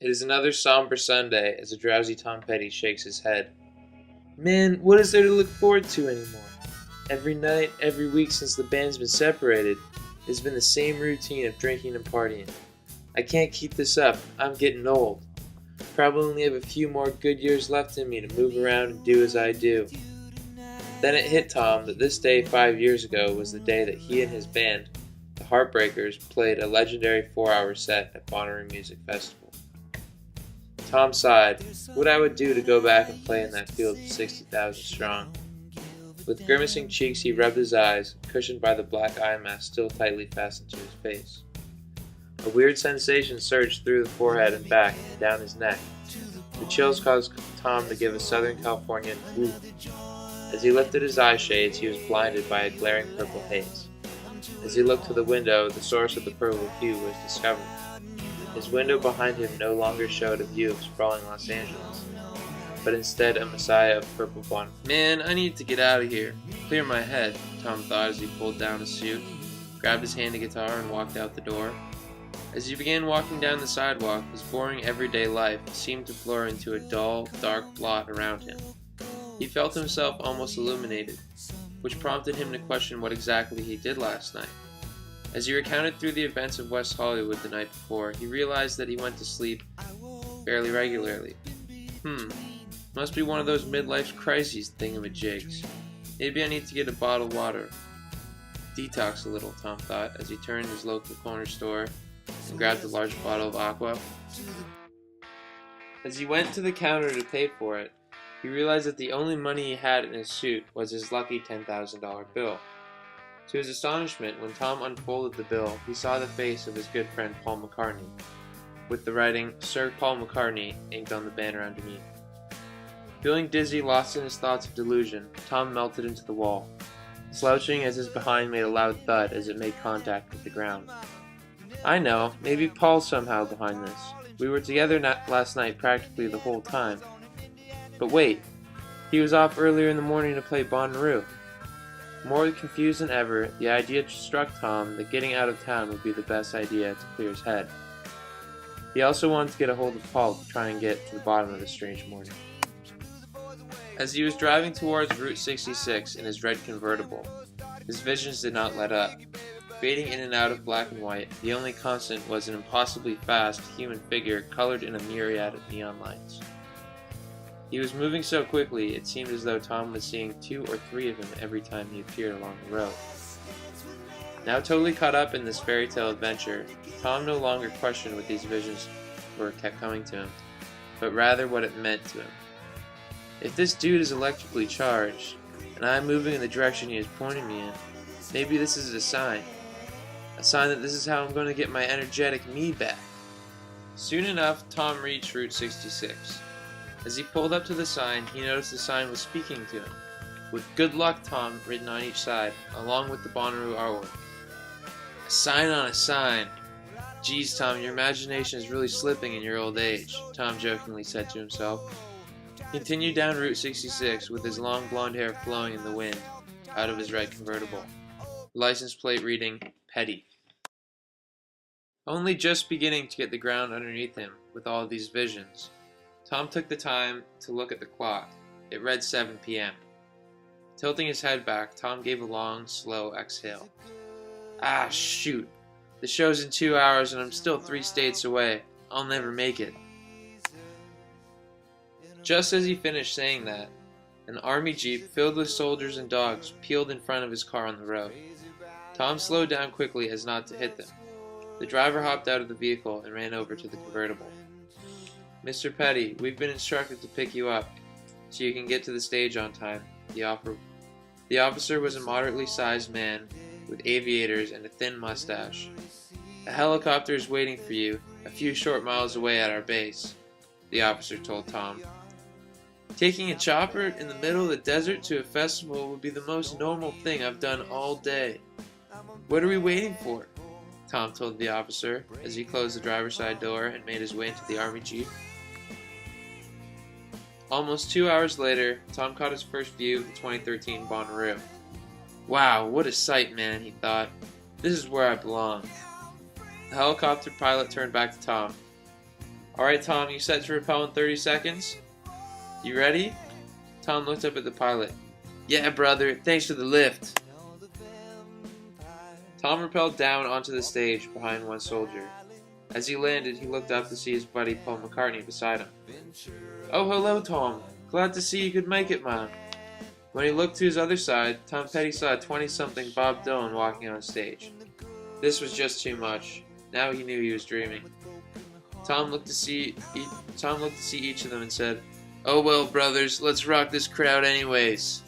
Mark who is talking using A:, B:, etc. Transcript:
A: It is another somber Sunday as a drowsy Tom Petty shakes his head. Man, what is there to look forward to anymore? Every night, every week since the band's been separated, it's been the same routine of drinking and partying. I can't keep this up. I'm getting old. Probably only have a few more good years left in me to move around and do as I do. Then it hit Tom that this day 5 years ago was the day that he and his band, the Heartbreakers, played a legendary 4-hour set at Bonnaroo Music Festival. Tom sighed. What I would do to go back and play in that field of 60,000 strong. With grimacing cheeks he rubbed his eyes, cushioned by the black eye mask still tightly fastened to his face. A weird sensation surged through the forehead and back and down his neck. The chills caused Tom to give a Southern Californian whoop. As he lifted his eye shades, he was blinded by a glaring purple haze. As he looked to the window, the source of the purple hue was discovered. His window behind him no longer showed a view of sprawling Los Angeles, but instead a messiah of purple bond. Man, I need to get out of here. Clear my head, Tom thought as he pulled down his suit, grabbed his handy guitar, and walked out the door. As he began walking down the sidewalk, his boring everyday life seemed to blur into a dull, dark blot around him. He felt himself almost illuminated, which prompted him to question what exactly he did last night. As he recounted through the events of West Hollywood the night before, he realized that he went to sleep fairly regularly. Must be one of those midlife crises thingamajigs. Maybe I need to get a bottle of water. Detox a little, Tom thought, as he turned his local corner store and grabbed a large bottle of aqua. As he went to the counter to pay for it, he realized that the only money he had in his suit was his lucky $10,000 bill. To his astonishment, when Tom unfolded the bill, he saw the face of his good friend Paul McCartney, with the writing, Sir Paul McCartney, inked on the banner underneath. Feeling dizzy, lost in his thoughts of delusion, Tom melted into the wall, slouching as his behind made a loud thud as it made contact with the ground. I know, maybe Paul's somehow behind this. We were together last night practically the whole time. But wait, he was off earlier in the morning to play Bonnaroo. More confused than ever, the idea struck Tom that getting out of town would be the best idea to clear his head. He also wanted to get a hold of Paul to try and get to the bottom of this strange morning. As he was driving towards Route 66 in his red convertible, his visions did not let up. Fading in and out of black and white, the only constant was an impossibly fast human figure colored in a myriad of neon lights. He was moving so quickly, it seemed as though Tom was seeing 2 or 3 of him every time he appeared along the road. Now totally caught up in this fairy tale adventure, Tom no longer questioned what these visions kept coming to him, but rather what it meant to him. If this dude is electrically charged, and I am moving in the direction he is pointing me in, maybe this is a sign that this is how I'm going to get my energetic me back. Soon enough, Tom reached Route 66. As he pulled up to the sign, he noticed the sign was speaking to him, with "Good luck, Tom" written on each side, along with the Bonnaroo artwork. A sign on a sign. Geez, Tom, your imagination is really slipping in your old age, Tom jokingly said to himself. He continued down Route 66 with his long blonde hair flowing in the wind out of his red convertible. License plate reading, Petty. Only just beginning to get the ground underneath him with all these visions, Tom took the time to look at the clock. It read 7 p.m. Tilting his head back, Tom gave a long, slow exhale. Ah, shoot. The show's in 2 hours and I'm still 3 states away. I'll never make it. Just as he finished saying that, an army jeep filled with soldiers and dogs peeled in front of his car on the road. Tom slowed down quickly as not to hit them. The driver hopped out of the vehicle and ran over to the convertible. Mr. Petty, we've been instructed to pick you up, so you can get to the stage on time. The officer was a moderately sized man with aviators and a thin mustache. A helicopter is waiting for you a few short miles away at our base, the officer told Tom. Taking a chopper in the middle of the desert to a festival would be the most normal thing I've done all day. What are we waiting for? Tom told the officer as he closed the driver's side door and made his way into the army jeep. Almost 2 hours later, Tom caught his first view of the 2013 Bonnaroo. Wow, what a sight, man, he thought. This is where I belong. The helicopter pilot turned back to Tom. Alright, Tom, you set to rappel in 30 seconds? You ready? Tom looked up at the pilot. Yeah, brother, thanks for the lift. Tom rappelled down onto the stage behind one soldier. As he landed, he looked up to see his buddy Paul McCartney beside him. Oh, hello, Tom. Glad to see you could make it, man. When he looked to his other side, Tom Petty saw a 20-something Bob Dylan walking on stage. This was just too much. Now he knew he was dreaming. Tom looked to see each of them and said, "Oh well, brothers, let's rock this crowd anyways."